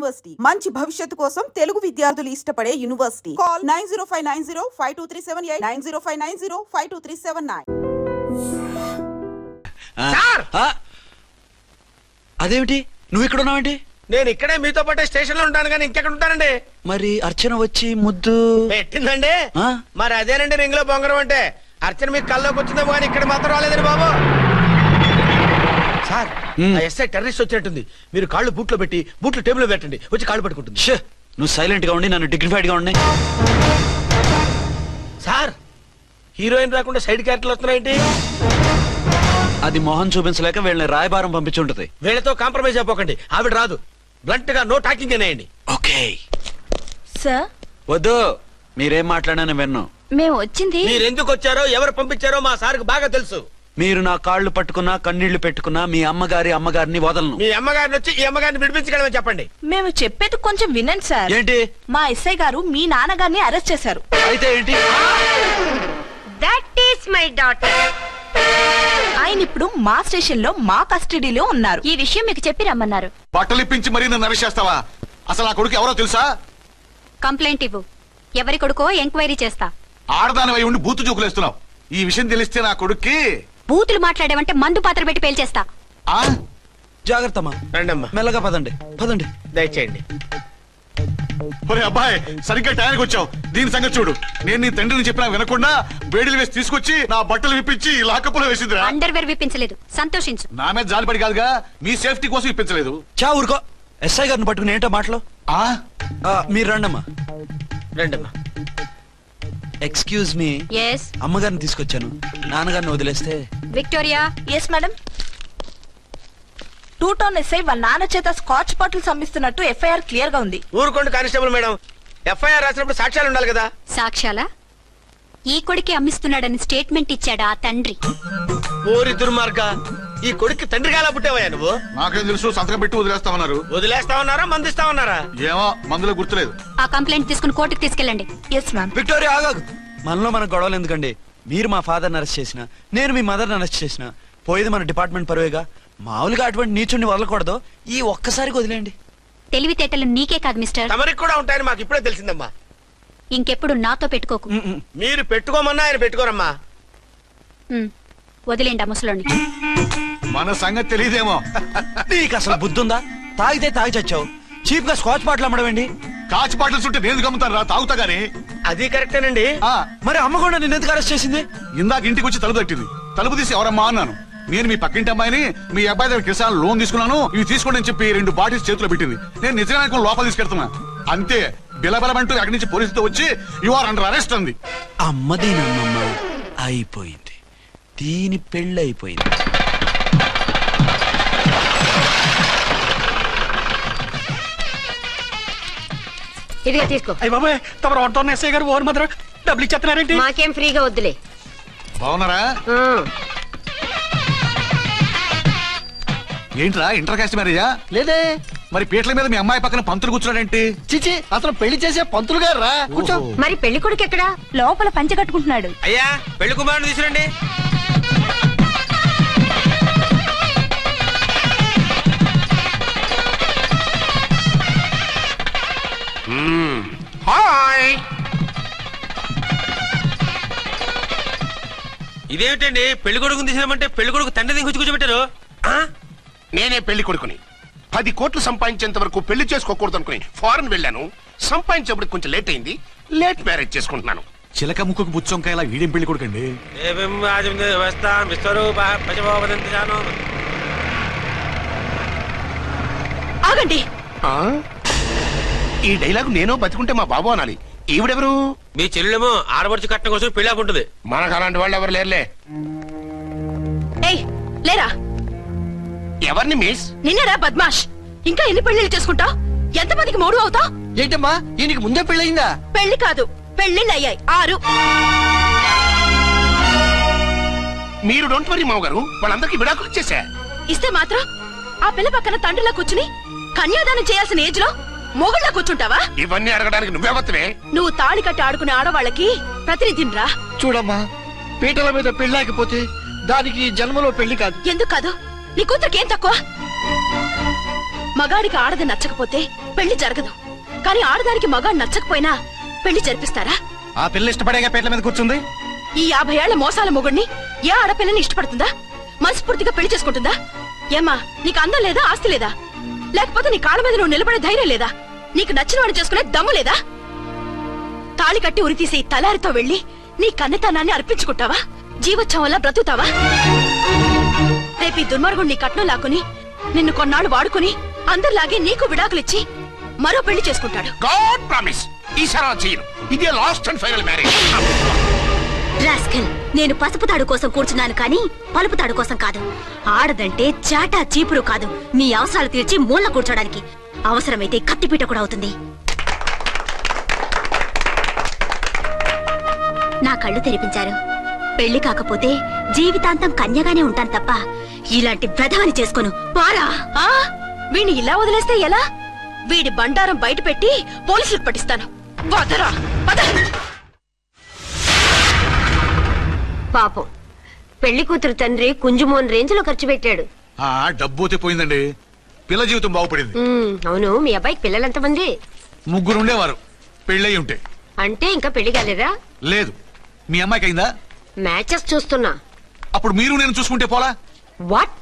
University మంచి భవిష్యత్తు కోసం తెలుగు విద్యార్థులు ఇష్టపడే యూనివర్సిటీ. కాల్ 9059052378 9059052379. అదేమిటి నువ్వు ఇక్కడ ఉన్నావేంటి? నేను ఇక్కడే మీతో పాటే స్టేషన్ లో ఉంటాను కానీ ఇంకెక్కడ ఉంటానండి. మరి అర్చన వచ్చి ముద్దు పెట్టిందండి. మరి అదేనండి రింగ్ లో బొంగరం అంటే. అర్చన మీకు కల్లోకి వచ్చిందేమో కానీ ఇక్కడ మాత్రం రాలేదండి బాబు. సార్ ఎస్ఐ టెర్రరిస్ట్ వచ్చినట్టుంది. మీరు కాళ్ళు బూట్లో పెట్టి బూట్లు టేబుల్ లో పెట్టండి, వచ్చి కాళ్ళు పట్టుకుంటుంది. నువ్వు సైలెంట్ గా ఉండి నన్ను డిగ్నిఫైడ్ గా ఉండి. సార్ హీరోయిన్ రాకుండా సైడ్ క్యారెక్టర్లు వస్తున్నాయేంటి? అది మొహం చూపించలేక వీళ్ళని రాయబారం పంపించుంటది. వీళ్ళతో కాంప్రమైజ్ అయిపోకండి, ఆవిడ రాదు. బ్లంట్ గా నో టాకింగ్ అనేయండి. Okay sir. వద్దు, మీరేం మాట్లాడానని విన్ను. మేము వచ్చింది మీరు ఎందుకు వచ్చారో ఎవరు పంపించారో మా సార్కు బాగా తెలుసు. మీరు నా కాళ్ళు పట్టుకున్నా కన్నీళ్లు పెట్టుకున్నా మీ అమ్మగారిని వదలను. మీ అమ్మగారిని వచ్చి ఈ అమ్మగారిని విడిపించగలమని చెప్పండి. మేము చెప్పేది కొంచెం వినండి సార్. ఏంటి? మా ఎస్ఐ గారు మీ నాన్నగారిని అరెస్ట్ చేశారు. అయితే ఏంటి? That is my daughter. ఆయన ఇప్పుడు మా స్టేషన్ లో మా కస్టడీలో ఉన్నారు. ఈ విషయం మీకు చెప్పి రమ్మన్నారు. బట్టలిప్పించి మరీ నన్ను అరెస్ట్ చేస్తావా? అసలు ఆ కొడుకు ఎవరో తెలుసా? కంప్లైంట్ ఇవ్వు. ఎవరి కొడుకో ఎంక్వైరీ చేస్తా. ఆడదానివై ఉండి బూతు జోకులేస్తున్నావు. ఈ విషయం తెలిస్తే నా కొడుక్కి బూతులు మాట్లాడేవంటే మందు పాత్ర పెట్టి పేల్చేస్తా. జాగ్రత్తమ్మా. రండమ్మా. మెల్లగా పదండి పదండి. దయచేయండి. ఒరే అబ్బాయి, సరిగ్గా టైంకి వచ్చావు. దీని సంగతి చూడు. నేను నీ తండ్రిని చెప్పినా వినకుండా వేడిలు వేసి తీసుకొచ్చి నా బట్టలు విప్పించి లాకప్పులో వేసిందిరా. అండర్వేర్ విప్పించలేదు, సంతోషించు. నా మీద జాలిపడి కాదుగా, మీ సేఫ్టీ కోసం ఇప్పించలేదు. చా ఊరుకో. ఎస్ఐ గారిని పట్టుకుని ఏంటో మాటలు. మీరు రండమ్మా. రండమ్మా. Excuse me. ఎస్. అమ్మగారిని తీసుకొచ్చాను. నాన్నగారిని వదిలేస్తే. Victoria. Yes madam. 2 town SI వాళ్ళ నాన్న చేత స్కాచ్ బాటిల్స్ అమ్మిస్తున్నట్టు ఎఫ్ఐఆర్ క్లియర్ గా ఉంది. ఊరుకోండి కానిస్టేబుల్ మేడం. ఎఫ్ఐఆర్ రాసినప్పుడు సాక్ష్యాలు ఉండాలి కదా. సాక్ష్యాలా? ఈ కొడుకే అమ్మిస్తున్నాడని స్టేట్మెంట్ ఇచ్చాడు ఆ తండ్రి. ఓరి దుర్మార్గ, ఈ కొడుక్కి తండ్రిగా ఎలా పుట్టావయ్యా నువ్వు? నాకేం తెలుసు, సంతకం పెట్టి వదిలేస్తామన్నారు. వదిలేస్తామన్నారా మందిస్తామన్నారా? ఏమో, మందులో గుర్తులేదు. ఆ కంప్లైంట్ తీసుకుని కోర్టుకు తీసుకెళ్ళండి. Yes ma'am. విక్టోరియా ఆగాగు. మనలో మన గొడవలు ఎందుకండి? మీరు మా ఫాదర్ని అరెస్ట్ చేసిన, నేను మీ మదర్ని అరెస్ట్ చేసిన, పోయేది మన డిపార్ట్మెంట్ పరువేగా. మామూలుగా అటువంటి నీచుని వదలకూడదు. ఈ ఒక్కసారికి వదిలేండి. తెలివితేటలు నీకే కాదు మిస్టర్, తమరికి కూడా ఉంటాయని మాకు ఇప్పుడే తెలిసిందమ్మా. ఇంకెప్పుడు నాతో పెట్టుకోకు. మీరు పెట్టుకోమన్నా ఆయన పెట్టుకోరమ్మా. వదిలేండి ఆ ముసలోని. మన సంగతి తెలియదేమో. నీకు అసలు బుద్ధుందా? తాగితే తాగి చచ్చావు. చీప్ గా స్కాచ్ బాటిల్ అమ్మడమేండి. కాచి బాటిల్స్ ఉంటే నేను గమ్ముతాను రా, తాగుతా గానీ. అది కరెక్టేనండి. మరి అమ్మ కూడా నిన్ను ఎందుకు అరెస్ట్ చేసింది? ఇందాక ఇంటికి వచ్చి తలుపు తట్టింది. తలుపు తీసి ఎవరమ్మా అన్నాను. నేను మీ పక్కింటి అమ్మాయిని, మీ అబ్బాయి దగ్గర కిసాన్ లోన్ తీసుకున్నాను, ఇవి తీసుకోండి అని చెప్పి 2 బాటిల్స్ చేతిలో పెట్టింది. నేను నిజంగా లోపల తీసుకెళ్తున్నా. అంతే, బిలబలమంటూ అక్కడి నుంచి పోలీసుతో వచ్చి యు ఆర్ అండర్ అరెస్ట్ అంది. అమ్మదేనమ్మమ్మ అయిపోయింది. దీని పెళ్ళి అయిపోయింది. ఇదిగా తీసుకో. అయ్య బాబాయ్, తమరు ఆటో ఎస్ఐ గారు ఓన్ మాత్రం డబ్బులు ఇచ్చేస్తున్నారేంటి? మాకేం ఫ్రీగా వద్దులే. బాగున్నారా? ఏంట్రా ఇంటర్ కాస్ట్ మ్యారేజా? లేదే. మరి పీటల మీద మీ అమ్మాయి పక్కన పంతులు కూర్చున్నాడేంటి? చిచి, అతను పెళ్లి చేసే పంతులు గారు రా. కూర్చో. మరి పెళ్లి కొడుకు ఎక్కడా? లోపల పంచె కట్టుకుంటున్నాడు. అయ్యా, పెళ్లి కుమారుని తీసుకురండి. హాయ్. ఇదేమిటండి, పెళ్లి కొడుకుని తీసినామంటే పెళ్లి కొడుకు తండ్రి దించి కూర్చోబెట్టారు. నేనే పెళ్లి కొడుకుని. 10 కోట్లు సంపాదించేంత వరకు పెళ్లి చేసుకోకూడదు అనుకుని ఫారెన్ వెళ్ళాను. సంపాదించేప్పుడు కొంచెం లేట్ అయింది. లేట్ మ్యారేజ్ చేసుకుంటున్నాను. చిలక ముక్కుకు బుచ్చొంకాయలా వీడేం పెళ్లి కొడుకండి? ఆగండి. ఈ డైలాగ్ నేను బతికుంటే మా బాబు అనాలి. ఈవిడెవరు? మీ చెల్లెమో ఆడబడుచు కట్నం కోసం పెళ్లి ఆకుంటుంది. మనకు అలాంటి వాళ్ళు ఎవరు లేరులే. ఏయ్ లేరా. ఎవరిని మిస్? నిన్నరా బద్మాష్. ఇంకా ఎన్ని పెళ్లిళ్ళు చేసుకుంటా? ఎంతమందికి మూడు అవుతా? ఏంటమ్మా, ఈయనకి ముందే పెళ్ళయిందా? పెళ్లి కాదు, పెళ్లిళ్ళు అయ్యాయి 6. మీరు డోంట్ వరీ మామగారు, వాళ్ళందరికీ విడాకులు ఇచ్చేసా. ఇస్తే మాత్రం ఆ పిల్ల పక్కన తండ్రిలా కూర్చుని కన్యాదానం చేయాల్సిన ఏజ్ లో మొగుళ్ళ కూర్చుంటావా? ఇవన్నీ అడగడానికి నువ్వెవత్తవే? నువ్వు తాళి కట్టి ఆడుకునే ఆడవాళ్ళకి ప్రతినిధిరా. చూడమ్మా, పీటల మీద పెళ్ళాకపోతే దానికి జన్మలో పెళ్లి కాదు. ఎందుకు కాదు? నీ కూతురికి ఏం తక్కువ? మగాడికి ఆడది నచ్చకపోతే పెళ్లి జరగదు, కానీ ఆడదానికి మగాడు నచ్చకపోయినా పెళ్లి జరిపిస్తారా? ఆ పిల్ల ఇష్టపడేగా పేట్ల మీద కూర్చుంది. ఈ 50 ఏళ్ల మోసాల మొగుడిని ఏ ఆడపిల్లని ఇష్టపడుతుందా? మనస్ఫూర్తిగా పెళ్లి చేసుకుంటుందా? ఏమ్మా, నీకు అందం లేదా, ఆస్తి లేదా? లేకపోతే నీ కాళ్ళ మీద నువ్వు నిలబడే ధైర్యం లేదా? నీకు నచ్చిన వాడు చేసుకునే దమ్ము లేదా? తాళి కట్టి ఉరితీసే ఈ తలారితో వెళ్లి నీ కన్నెతనాన్ని అర్పించుకుంటావా? జీవోత్సవంలా బ్రతుకుతావా? రేపు ఈ దుర్మార్గుడు నీ కట్నం లాక్కుని నిన్ను కొన్నాళ్ళు వాడుకుని అందరిలాగే నీకు విడాకులిచ్చి మరో పెళ్లి చేసుకుంటాడు. గాడ్ ప్రామిస్ ఈసారి అలా చేయను. ఇదే last and final marriage. Rascal, నేను పసుపు తాడు కోసం కూర్చున్నాను కానీ పలుపు తాడు కోసం కాదు. ఆడదంటే చాటా చీపురు కాదు, నీ అవసరాలు తీర్చి మూల కూర్చోడానికి. అవసరమైతే కత్తిపీట కూడా అవుతుంది. నా కళ్ళు తెరిపించారు. పెళ్లి కాకపోతే జీవితాంతం కన్యగానే ఉంటాను తప్ప ఇలాంటి బ్రధవని చేసుకోను. పారా! వీణ్ణి ఇలా వదిలేస్తే ఎలా? వీడి బండారం బయట పెట్టి పోలీసులకు పట్టిస్తాను. వదరా, వద! పాపం పెళ్లి కూతురు తండ్రి కుంజుమోన్ రేంజ్ లో ఖర్చు పెట్టాడు. ఆ డబ్బు అయితే పోయిందండి, పిల్ల జీవితం బాగుపడింది. అవును, మీ అబ్బాయికి పిల్లలెంతమంది? 3 ఉండేవారు, పెళ్ళయి ఉంటే. అంటే ఇంకా పెళ్లి కాలేదా? లేదు. మీ అమ్మాయికి అయిందా? మ్యాచెస్ చూస్తున్నా. అప్పుడు మీరు నేను చూసుకుంటే పోలా? వాట్?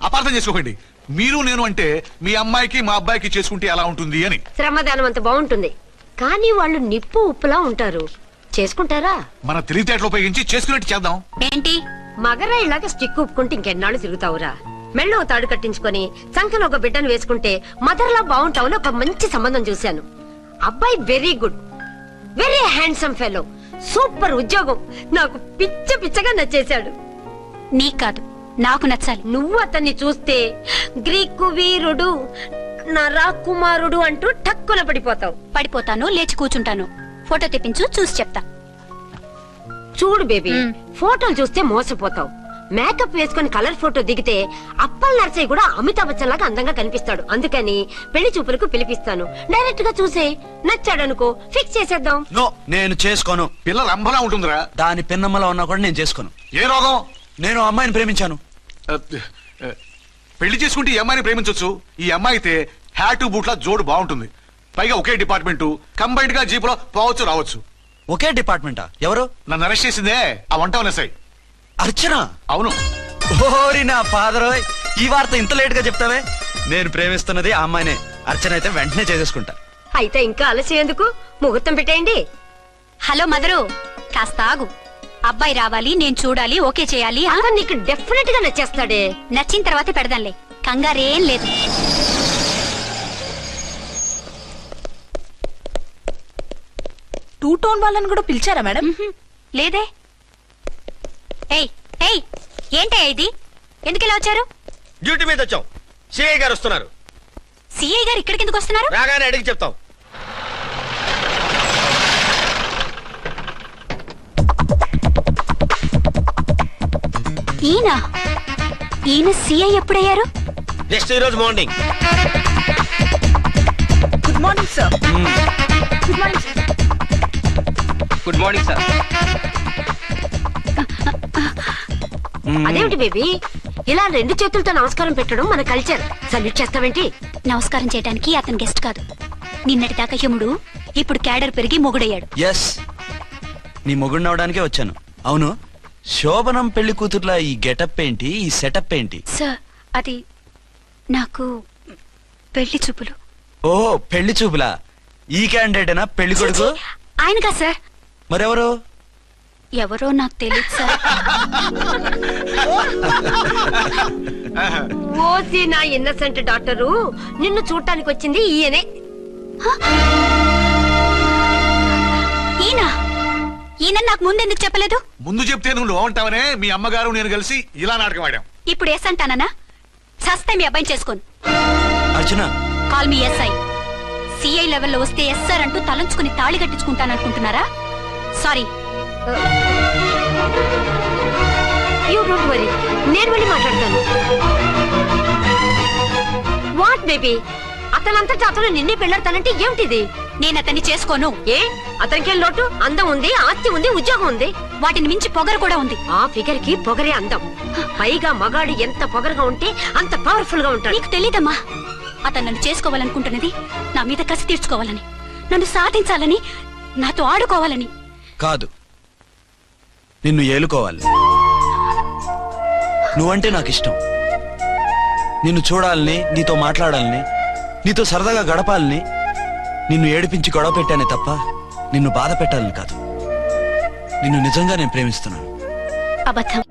అపార్థం చేసుకోకండి. మీరు నేను అంటే మీ అమ్మాయికి మా అబ్బాయికి చేసుకుంటే ఎలా ఉంటుంది అని. శ్రమదానం అంత బాగుంటుంది, కానీ వాళ్ళు నిప్పు ఉప్పులా ఉంటారు. చేసుకుంటారా? మన తెలివితేటలు ఉపయోగించి చేసుకున్నట్టు చేద్దాం. ఏంటి మగరా ఇలాగ స్టిక్ ఉప్పుకుంటే ఇంకెన్నాళ్ళు తిరుగుతావురా? మెళ్ళో తాడు కట్టించుకొని సంఖ్యలో ఒక బిడ్డను వేసుకుంటే మదర్లా బాగుంటావుని ఒక మంచి సంబంధం చూశాను. అబ్బాయి very good, very handsome fellow, super ఉద్యోగం. నాకు పిచ్చగా నచ్చేశాడు. నీకు కాదు, నాకు నచ్చాలి. నువ్వు అతన్ని చూస్తే గ్రీకు వీరుడు, నరాకుమారుడు అంటూ టక్కున పడిపోతావు. పడిపోతాను, లేచి కూర్చుంటాను. ఫోటో తెప్పించు, చూసి చెప్తా. చూడు బేబీ, ఫోటోలు చూస్తే మోసపోతావు. మేకప్ వేసుకుని కలర్ ఫోటో దిగితే అప్పల్ నర్సయ్య కూడా అమితాబ్ బచ్చన్ లాగా అందంగా కనిపిస్తాడు. అందుకని పెళ్లి చూపులకు పిలిపిస్తాను. డైరెక్ట్ గా చూసే నచ్చాడనుకో ఫిక్స్ చేసేద్దాం. నో, నేను చేసుకోను. పిల్ల రంభలా ఉంటుందిరా. దాని పిన్నమ్మలా ఉన్నా కూడా నేను చేసుకోను. ఏ రోగం? నేను ఆ అమ్మాయిని ప్రేమించాను. పెళ్లి చేసుకుంటే ఈ అమ్మాయిని ప్రేమించొచ్చు. ఈ అమ్మాయి అయితే హ్యాటు బూట్ల జోడు బాగుంటుంది. పైగా ఒకే డిపార్ట్మెంట్, కంబైన్డ్ గా జీపులో పోవచ్చు రావచ్చు. ఒకే డిపార్ట్మెంటా? ఎవరు? నన్ను అరెస్ట్ చేసిందే ఆ వంట ఎస్ఐ అర్చన. అవును. ఓరి నా ఫాదర్, ఈ వార్త ఇంత లేట్ గా చెప్తావే? నేను ప్రేమిస్తున్నది ఆ అమ్మాయినే. అర్చన అయితే వెంటనే చేసేసుకుంటా. అయితే ఇంకా ఆలస్యం ఎందుకు, ముహూర్తం పెట్టేయండి. హలో మదరు, కాస్త ఆగు. అబ్బాయి రావాలి, నేను చూడాలి, ఓకే చేయాలి. అతను నీకు డెఫినెట్ గా నచ్చేస్తాడే. నచ్చిన తర్వాత పెడదాంలే, కంగారేం లేదు. టూ టోన్ వాళ్ళని కూడా పిలిచారా మేడం? లేదే. ఏయ్ ఏయ్, ఏంటయ్యా ఇది? ఎందుకు ఇలా వచ్చారు? డ్యూటీ మీద వచ్చాం. సిఐ గారు వస్తున్నారు. సిఐ గారు ఇక్కడికి ఎందుకు వస్తున్నారు? రాగానే అడిగి చెప్తాం. ఈయన సిఐ ఎప్పుడయ్యారు? నెక్స్ట్ ఈ రోజు morning. Good morning sir. Good morning sir. Good morning sir. అదేమిటి బేబీ, ఇలా 2 చేతులతో నమస్కారం పెట్టడం మన కల్చర్. సల్యూట్ చేస్తావేంటి? నమస్కారం చేయడానికి అతను గెస్ట్ కాదు. నిన్నటి దాకా యముడు, ఇప్పుడు క్యాడర్ పెరిగి మొగుడయ్యాడు. ఎస్, నీ మొగుడిని అవడానికే వచ్చాను. అవును, శోభనం పెళ్లి కూతుర్లా ఈ గెటప్ ఏంటి, ఈ సెటప్ ఏంటి? సార్, అది నాకు పెళ్లి చూపులు. ఓ, పెళ్లి చూపులా? ఈ క్యాండిడేటేనా పెళ్లి కొడుకు? ఆయనగా సార్. మరెవరు? ఎవరో నాకు తెలియదు సార్. ఓసి నా ఇన్నసెంట్ డాక్టరు, నిన్ను చూడటానికి వచ్చింది ఈయనే. ఈయన నాకు ముందెందుకు చెప్పలేదు? ముందు చెప్తే నువ్వు బాగుంటావనే మీ అమ్మగారు నేను కలిసి ఇలా నాటకం ఆడాం. ఇప్పుడు ఎస్ అంటానా? సస్తే మీ అబ్బాయిని చేసుకోను. అర్చన, కాల్ మీ ఎస్ఐ. సిఐ లెవెల్లో వస్తే ఎస్ఆర్ అంటూ తలంచుకుని తాళి కట్టించుకుంటాననుకుంటున్నారా? సారీ. యూ డోంట్ వరీ, నేను వెళ్ళి మాట్లాడతాను. వాట్ బేబీ, అతనంతటా అతను నిన్నే పెళ్ళాడతానంటే ఏమిటిది? నేను అతన్ని చేసుకోను. ఏ, అతనికేం లోటు? అందం ఉంది, ఆస్తి ఉంది, ఉద్యోగం ఉంది. వాటిని మించి పొగరు కూడా ఉంది. ఆ ఫిగర్ కి పొగరే అందం. పైగా మగాడు ఎంత పొగరుగా ఉంటే అంత పవర్ఫుల్ గా ఉంటాడు. నీకు తెలీదమ్మా, అతను నన్ను చేసుకోవాలనుకుంటున్నది నా మీద కసి తీర్చుకోవాలని, నన్ను సాధించాలని, నాతో ఆడుకోవాలని. కాదు, నిన్ను ఏలుకోవాలి. నువ్వంటే నాకు ఇష్టం. నిన్ను చూడాలని, నీతో మాట్లాడాలని, నీతో సరదాగా గడపాలని, నిన్ను ఏడిపించి గొడవ పెట్టానే తప్ప నిన్ను బాధ పెట్టాలని కాదు. నిన్ను నిజంగా నేను ప్రేమిస్తున్నాను. అబద్ధం.